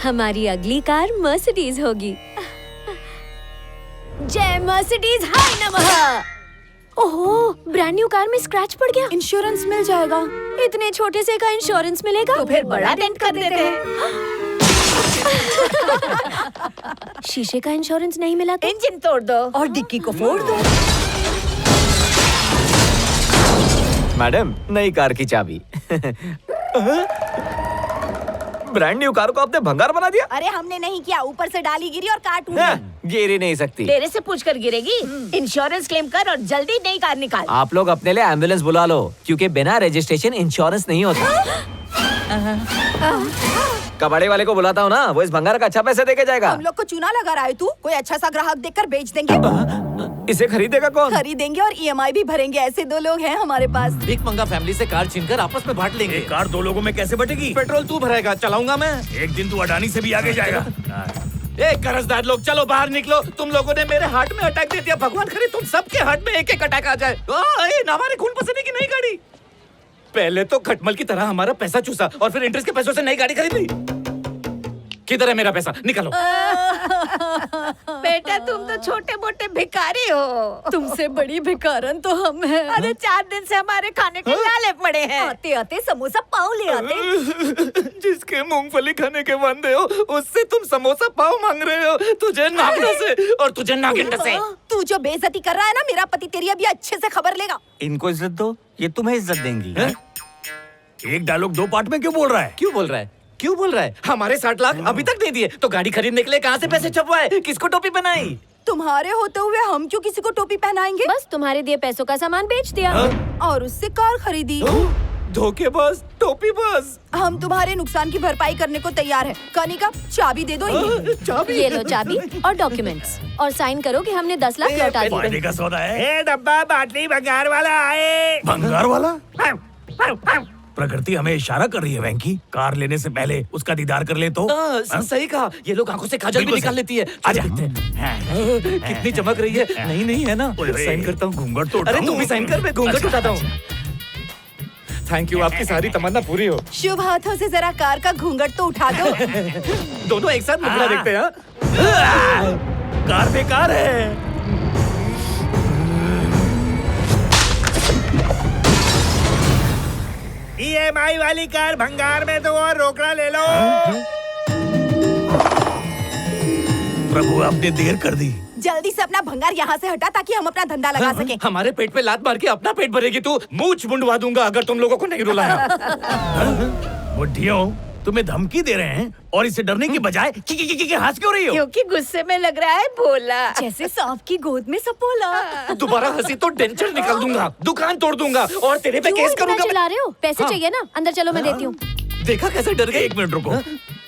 हमारी अगली car Mercedes होगी। जय मर्सिडीज, हाय नमः। ओहो, ब्रांड न्यू कार में स्क्रैच पड़ गया। इंश्योरेंस मिल जाएगा। इतने छोटे से का इंश्योरेंस मिलेगा? तो फिर बड़ा डेंट कर देते हैं। शीशे का इंश्योरेंस नहीं मिला तो? इंजन तोड़ दो और डिक्की को फोड़ दो। मैडम, नई कार की चाबी। ब्रांड न्यू कार को आपने भंगार बना दिया। अरे हमने नहीं किया, ऊपर से डाली गिरी और कार टूट गई। गिर ही नहीं सकती। तेरे से पूछकर गिरेगी। इंश्योरेंस क्लेम कर और जल्दी नई कार निकाल। आप लोग अपने लिए एम्बुलेंस बुला लो, क्योंकि बिना रजिस्ट्रेशन इंश्योरेंस नहीं होता। कबाड़ी वाले को बुलाता हूँ ना, वो इस भंगार का अच्छा पैसे देके जाएगा। हम लोग को चूना लगा रहा है तू। कोई अच्छा सा ग्राहक देखकर बेच देंगे। इसे खरीदेगा कौन? खरीदेंगे और EMI भी भरेंगे। ऐसे दो लोग हैं हमारे पास। भीख मंगा फैमिली से कार छीनकर आपस में बांट लेंगे। कार दो लोगों में कैसे बटेगी? पेट्रोल तू भरेगा, चलाऊंगा मैं। एक दिन तू अडानी से भी आगे जाएगा। ए कर्जदार लोग, चलो बाहर निकलो। तुम लोगों ने मेरे हार्ट में अटैक दे दिया। भगवान करे तुम सबके हार्ट में एक एक अटैक आ जाए। हमारे खून पसीने की नई गाड़ी। पहले तो खटमल की तरह हमारा पैसा चूसा और फिर इंटरेस्ट के पैसों से नई गाड़ी खरीदी। किधर है मेरा पैसा? निकालो। बेटा तुम तो छोटे मोटे भिखारी हो। तुमसे बड़ी भिखारन तो हम हैं। अरे 4 दिन से हमारे खाने के लाले पड़े हैं। आते आते समोसा पाव ले आते। जिसके मूंगफली खाने के वादे हो, उससे तुम समोसा पाव मांग रहे हो। तुझे नागना से और तुझे नागिन से। तू जो बेइज्जती कर रहा है ना, मेरा पति तेरी अभी अच्छे से खबर लेगा। इनको इज्जत दो, ये तुम्हें इज्जत देंगी। एक डायलॉग 2 पार्ट में क्यों बोल रहा है? क्यों बोल रहा है? क्यों बोल रहा है? हमारे 60 लाख अभी तक नहीं दिए, तो गाड़ी खरीदने के लिए कहाँ से पैसे छपवाए? किसको टोपी बनाई? तुम्हारे होते हुए हम क्यों किसी को टोपी पहनाएंगे? बस तुम्हारे दिए पैसों का सामान बेच दिया। और उससे कार खरीदी। धोखेबाज, टोपी बाज। हम तुम्हारे नुकसान की भरपाई करने को तैयार है। कनिका, चाबी दे दो इन्हें। चाबी? ये लो चाबी और डॉक्यूमेंट्स, और साइन करो कि हमने 10 लाख लौटा फायदे दिए। का सौदा है। डब्बा बाटली भंगार वाला आए। भंगार वाला? प्रकृति हमें इशारा कर रही है वेंकी। कार लेने से पहले उसका दीदार कर ले तो। सही कहा। ये लोग आंखों से काजल भी बिल्कुल निकाल सही। लेती है। आजा। कितनी चमक रही है। नहीं नहीं है ना? साइन करता हूँ। घूंघट तो अरे उठाऊं। तू भी साइन कर, मैं घूंघट उठाता हूँ। थैंक यू, आपकी सारी तमन्ना पूरी हो। शुभ हाथों से जरा कार का घूंघट तो उठा दो। दोनों एक साथ मुखड़ा देखते हैं। कार बेकार है। EMI वाली कार भंगार में तो और रोकड़ा ले लो। प्रभु आपने देर कर दी। जल्दी से अपना भंगार यहाँ से हटा ताकि हम अपना धंधा लगा सके। हमारे पेट पे लात मार के अपना पेट भरेगी तू। मूंछ मुंडवा दूंगा अगर तुम लोगों को नहीं रुलाया। बुढ़ियों, तुम्हें धमकी दे रहे हैं और इसे डरने की बजाय की हंस क्यों रही हो? क्योंकि गुस्से में लग रहा है भोला, जैसे सांप की गोद में सपोला। दोबारा हंसी तो डेंचर निकाल दूंगा, दुकान तोड़ दूंगा और तेरे पे केस करूंगा। चिल्ला रहे हो? पैसे हाँ। चाहिए ना? अंदर चलो, मैं देती हूँ। देखा कैसे डर गई? 1 मिनट रुको।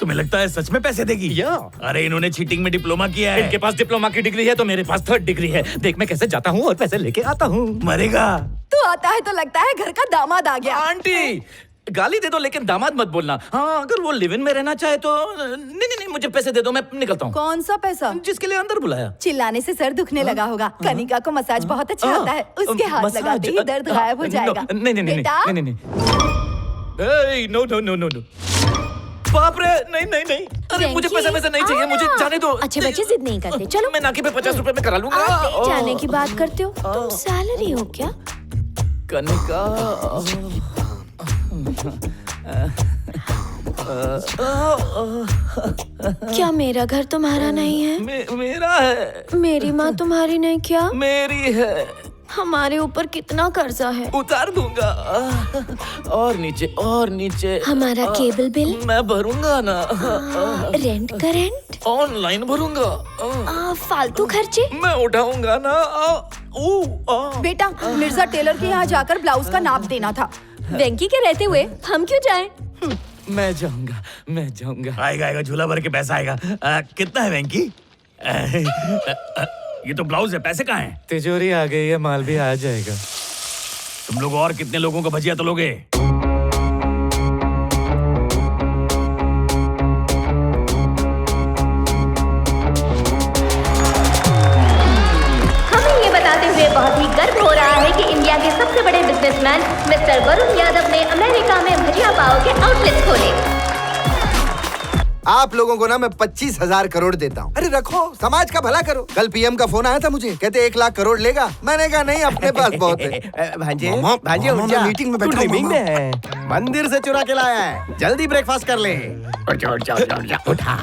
तुम्हें लगता है सच में पैसे देगी? या। अरे इन्होंने चीटिंग में डिप्लोमा किया है। इनके पास डिप्लोमा की डिग्री है तो मेरे पास 3rd डिग्री है। देख मैं कैसे जाता हूँ और पैसे लेके आता हूँ। मरेगा। तू आता है तो लगता है घर का दामाद आ गया। आंटी, गाली दे दो लेकिन दामाद मत बोलना। हाँ, अगर वो लिव इन में रहना चाहे तो नहीं, मुझे पैसे दे दो, मैं निकलता हूँ। कौन सा पैसा? जिसके लिए अंदर बुलाया। चिल्लाने से सर दुखने लगा होगा। कनिका को मसाज बहुत अच्छा आता है। उसके हाथ मसाज? लगाते ही दर्द गायब हो जाएगा। नहीं बेटा, नो नो। बाप रे, नहीं। अरे मुझे पैसा नहीं चाहिए, मुझे जाने दो। अच्छे बच्चे जिद नहीं करते। चलो, मैं नाके पे 50 रुपए में करा लूंगा। आप नहीं जाने की बात करते हो? तुम सैलरी हो क्या? कनिका, क्या मेरा घर तुम्हारा नहीं है? मेरा है। मेरी माँ तुम्हारी नहीं क्या? मेरी है। हमारे ऊपर कितना कर्जा है? उतार दूंगा। और नीचे। हमारा केबल बिल? मैं भरूंगा ना। रेंट का रेंट? ऑनलाइन भरूंगा। फालतू खर्चे? मैं उठाऊंगा ना। बेटा, मिर्जा टेलर के यहाँ जाकर ब्लाउज का नाप देना था। वेंकी के रहते हुए हम क्यों जाएं? मैं जाऊंगा। आएगा झूला भर के पैसा आएगा। कितना है वेंकी? ये तो ब्लाउज है, पैसे कहाँ हैं? तिजोरी आ गई है, माल भी आ जाएगा। तुम लोग और कितने लोगों का भजिया तलोगे? हमें ये बताते हुए बहुत ही गर्व हो रहा है कि इंडिया के सबसे बड़े बिजनेसमैन मिस्टर वरुण यादव ने अमेरिका में भजिया पाव के आउटलेट खोले। आप लोगों को ना मैं 25,000 करोड़ देता हूँ। अरे रखो, समाज का भला करो। कल पीएम का फोन आया था मुझे, कहते 1 लाख करोड़ लेगा। मैंने कहा नहीं, अपने पास बहुत है। भांजे मामा, मैं मीटिंग में बैठा हूँ, में है। मंदिर से चुरा के लाया है, जल्दी ब्रेकफास्ट कर ले। उठा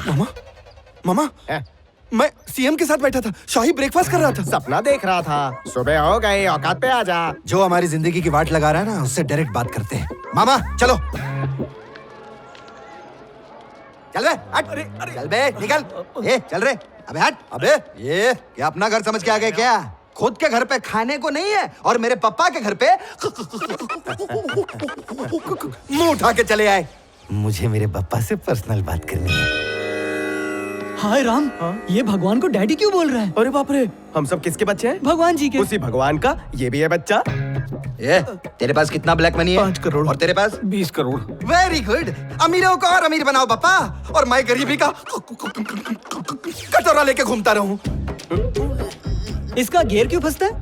मामा, मैं सीएम के साथ बैठा था, शाही ब्रेकफास्ट कर रहा था। सपना देख रहा था, सुबह हो गई, औकात पे आ जा। जो हमारी जिंदगी की वाट लगा रहा है ना, उससे डायरेक्ट बात करते हैं। मामा चलो, चल बे, हट। चल बे, निकल। ए चल रे, अबे हट। अबे ये क्या अपना घर समझ के आ गए क्या? खुद के घर पे खाने को नहीं है और मेरे पापा के घर पे मुंह उठा के चले आए। मुझे मेरे पापा से पर्सनल बात करनी है। हाय राम, ये भगवान को डैडी क्यों बोल रहा है? अरे बाप रे, हम सब किसके बच्चे हैं? भगवान जी के। उसी भगवान का ये भी है बच्चा। ये तेरे पास कितना ब्लैक मनी है? 5 करोड़। और तेरे पास? 20 करोड़। Very good. अमीरों को और अमीर बनाओ पापा, और मैं गरीबी का कटोरा लेके घूमता रहूं। इसका गियर क्यों फंसता है?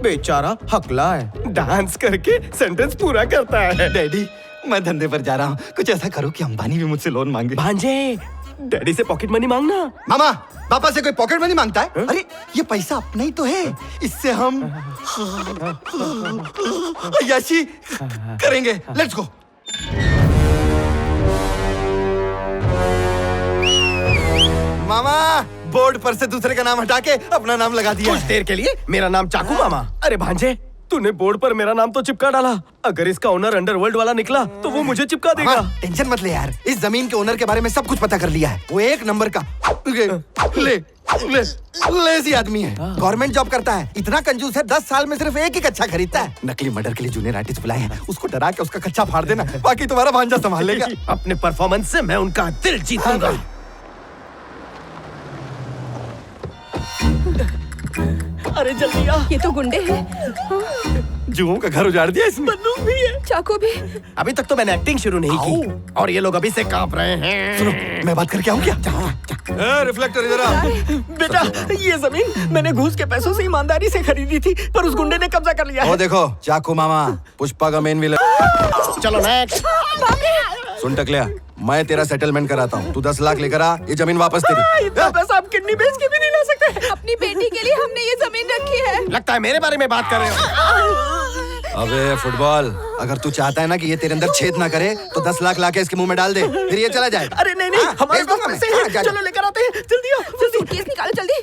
बेचारा हकला है, डांस करके सेंटेंस पूरा करता है। डैडी, मैं धंधे पर जा रहा हूँ, कुछ ऐसा करो कि अंबानी भी मुझसे लोन मांगे। भांजे, डैडी से पॉकेट मनी मांगना। मामा, पापा से कोई पॉकेट मनी मांगता है? अरे ये पैसा अपना ही तो है, इससे हम यशी करेंगे। Let's go. मामा, बोर्ड पर से दूसरे का नाम हटा के अपना नाम लगा दिया। कुछ देर के लिए मेरा नाम चाकू मामा। अरे भांजे, तूने बोर्ड पर मेरा नाम तो चिपका डाला। अगर इसका ओनर अंडरवर्ल्ड वाला निकला तो वो मुझे चिपका देगा। टेंशन मत ले यार, इस जमीन के ओनर के बारे में सब कुछ पता कर लिया है। वो 1 नंबर का लेजी आदमी है। गवर्नमेंट जॉब करता है, इतना कंजूस है, 10 साल में सिर्फ 1 ही कच्चा खरीदता है। नकली मर्डर के लिए जूनियर आर्टिस्ट बुलाए हैं, उसको डरा के उसका कच्चा फाड़ देना, बाकी तुम्हारा भांजा संभाल लेगा। अपने परफॉर्मेंस से मैं उनका दिल जीतूंगा। अरे जल्दी आ। ये तो गुंडे हैं। जुओं का घर उजाड़ दिया इसने। बंदूक भी है। चाकू भी। अभी तक तो मैंने एक्टिंग शुरू नहीं की और ये लोग अभी से कांप रहे हैं। सुनो, मैं बात करके आऊँ क्या? रिफ्लेक्टर इधर आ। बेटा, ये जमीन मैंने घूस के पैसों से ईमानदारी से खरीदी थी, पर उस गुंडे ने कब्जा कर लिया है। वो देखो, चाकू मामा, पुष्पा का मेन विलन। चलो नेक्स्ट। सुन टकलिया, मैं तेरा सेटलमेंट कराता हूँ। तू 10 लाख लेकर आ, ये जमीन वापस तेरी। इतना पैसा आप किडनी बेच के भी नहीं ला सकते। अपनी बेटी के लिए हमने ये जमीन रखी है। लगता है मेरे बारे में बात कर रहे हो। अबे फुटबॉल, अगर तू चाहता है ना कि ये तेरे अंदर छेद ना करे, तो 10 लाख लाके इसके मुंह में डाल दे, फिर ये चला जाए। अरे नहीं, हमारे पास पैसे हैं। चलो लेकर आते हैं, जल्दी आओ, जल्दी। सूटकेस निकालो जल्दी।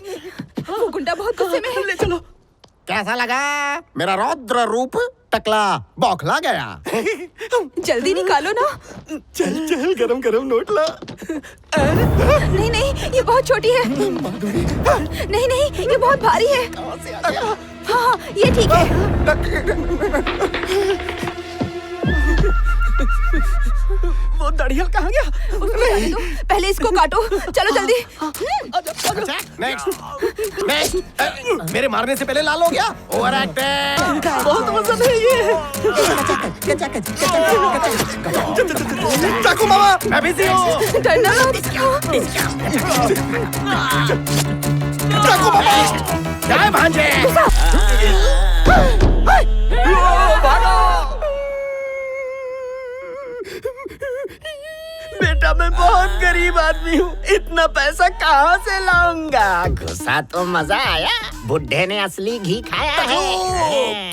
वो गुंडा बहुत गुस्से में है। ले चलो। कैसा लगा मेरा रौद्र रूप? टकला बौखला गया। जल्दी निकालो ना। चल गरम गरम नोट ला। नहीं नहीं, ये बहुत छोटी है। नहीं नहीं, ये बहुत भारी है। हाँ, ये ठीक है। वो दड़ियल कहाँ गया? उसको जाने दो, पहले इसको काटो। चलो जल्दी। Next next. मेरे मारने से पहले लाल हो गया। Over acting. बहुत वजन है ये। चाकू मामा, मैं बिजी हूँ। डरना मत। चाकू मामा। जय भांजे। बेटा, मैं बहुत गरीब आदमी हूँ, इतना पैसा कहाँ से लाऊंगा? घुसा तो मजा आया, बुड्ढे ने असली घी खाया है।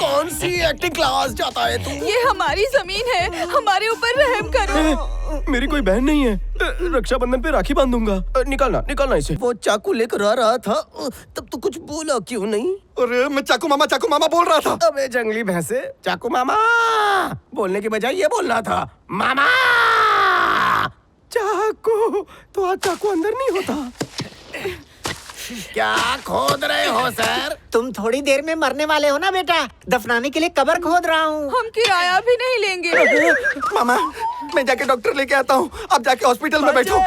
कौन सी एक्टिंग क्लास जाता है तू? ये हमारी जमीन है, हमारे ऊपर रहम करो। मेरी कोई बहन नहीं है, रक्षाबंधन पे राखी बांधूंगा। निकालना इसे। वो चाकू लेकर आ रहा था, तब तो कुछ बोला क्यों नहीं? अरे मैं चाकू मामा बोल रहा था। अबे जंगली भैंसे, चाकू मामा बोलने की बजाय ये बोलना था, मामा। चाकू तो आज चाकू अंदर नहीं होता। क्या खोद रहे हो सर? तुम थोड़ी देर में मरने वाले हो ना बेटा, दफनाने के लिए कब्र खोद रहा हूँ। हम किराया भी नहीं लेंगे। मामा, मैं जाके डॉक्टर लेके आता हूँ, आप जाके हॉस्पिटल में बैठो।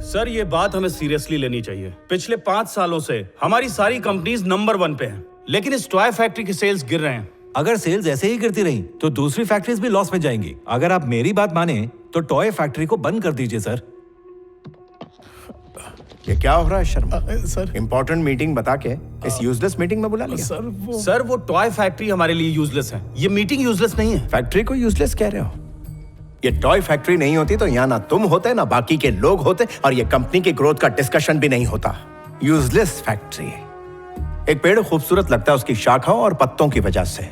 सर, ये बात हमें सीरियसली लेनी चाहिए। पिछले 5 सालों से हमारी सारी कंपनीज नंबर 1 पे हैं, लेकिन इस टॉय फैक्ट्री की सेल्स गिर रहे हैं। अगर सेल्स ऐसे ही गिरती रही तो दूसरी फैक्ट्रीज भी लॉस में जाएंगी। अगर आप मेरी बात माने तो टॉय फैक्ट्री को बंद कर दीजिए सर। ये क्या हो रहा है शर्मा? सर, इम्पोर्टेंट मीटिंग बता के इस यूजलेस मीटिंग में बुला लिया। सर, वो टॉय फैक्ट्री हमारे लिए यूजलेस है, ये मीटिंग यूजलेस नहीं है। फैक्ट्री को यूजलेस कह रहे हो? ये टॉय फैक्ट्री नहीं होती तो यहाँ ना तुम होते ना बाकी के लोग होते और ये कंपनी की ग्रोथ का डिस्कशन भी नहीं होता। Useless factory. एक पेड़ खूबसूरत लगता है उसकी शाखाओं और पत्तों की वजह से,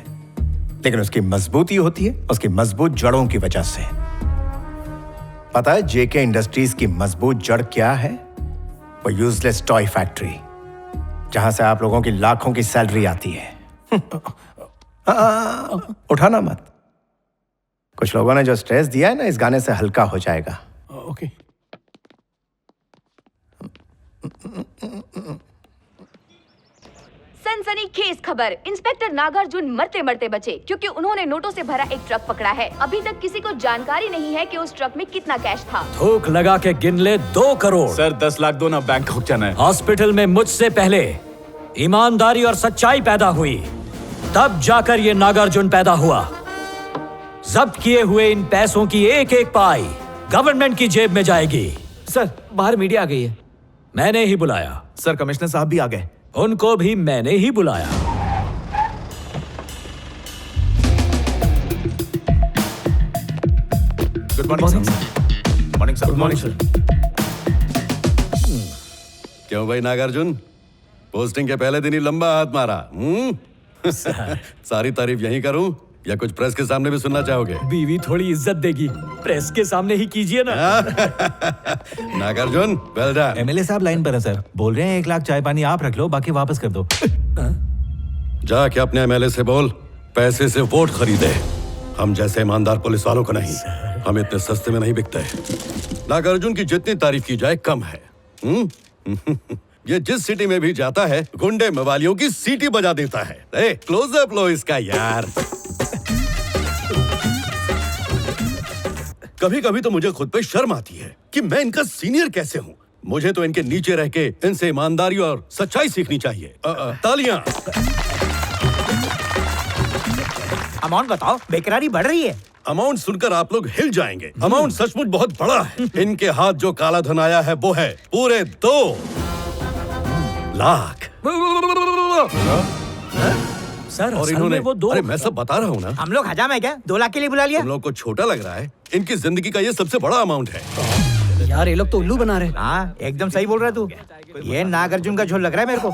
लेकिन उसकी मजबूती होती है उसकी मजबूत जड़ों की वजह से। पता है जेके इंडस्ट्रीज की मजबूत जड़ क्या है? वो यूजलेस टॉय फैक्ट्री, जहां से आप लोगों की लाखों की सैलरी आती है। उठाना मत। कुछ लोगों ने जो स्ट्रेस दिया है ना, इस गाने से हल्का हो जाएगा। ओके। सनसनीखेज खबर, इंस्पेक्टर नागार्जुन मरते मरते बचे क्योंकि उन्होंने नोटों से भरा एक ट्रक पकड़ा है। अभी तक किसी को जानकारी नहीं है कि उस ट्रक में कितना कैश था। थूक लगा के गिन ले 2 करोड़। सर 10 लाख दो ना, बैंकॉक जाना है। हॉस्पिटल में मुझसे पहले ईमानदारी और सच्चाई पैदा हुई, तब जाकर ये नागार्जुन पैदा हुआ। जब्त किए हुए इन पैसों की एक एक पाई गवर्नमेंट की जेब में जाएगी। सर बाहर मीडिया आ गई है। मैंने ही बुलाया। सर कमिश्नर साहब भी आ गए। उनको भी मैंने ही बुलाया। Good morning sir. Morning sir. Good morning sir. क्यों भाई नागार्जुन, पोस्टिंग के पहले दिन ही लंबा हाथ मारा? सारी तारीफ यहीं करूं या कुछ प्रेस के सामने भी सुनना चाहोगे? बीवी थोड़ी इज्जत देगी, प्रेस के सामने ही कीजिए ना। Nagarjun well done. एमएलए साहब लाइन पर है सर, बोल रहे हैं 1 लाख चाय पानी आप रख लो, बाकी वापस कर दो। जाके अपने एमएलए से बोल पैसे से वोट खरीदे। हम जैसे ईमानदार पुलिस वालों को नहीं, हम इतने सस्ते में नहीं बिकते। नागार्जुन की जितनी तारीफ की जाए कम है। ये जिस सिटी में भी जाता है गुंडे मवालियों की सीटी बजा देता है। क्लोजअप लो इसका यार। कभी कभी तो मुझे खुद पे शर्म आती है कि मैं इनका सीनियर कैसे हूँ। मुझे तो इनके नीचे रह के इनसे ईमानदारी और सच्चाई सीखनी चाहिए। तालियां। अमाउंट बताओ, बेकरारी बढ़ रही है। अमाउंट सुनकर आप लोग हिल जाएंगे। अमाउंट सचमुच बहुत बड़ा है। इनके हाथ जो काला धन आया है वो है पूरे 2 लाख। सर और इन्होंने वो 2। अरे मैं सब बता रहा हूँ ना। हम लोग हजाम है क्या? 2 लाख के लिए बुला लिया? तुम लोग को छोटा लग रहा है, इनकी जिंदगी का ये सबसे बड़ा अमाउंट है। यार ये लोग तो उल्लू बना रहे। हाँ एकदम सही बोल रहा है तू। ये नागार्जुन का झोल लग रहा है मेरे को।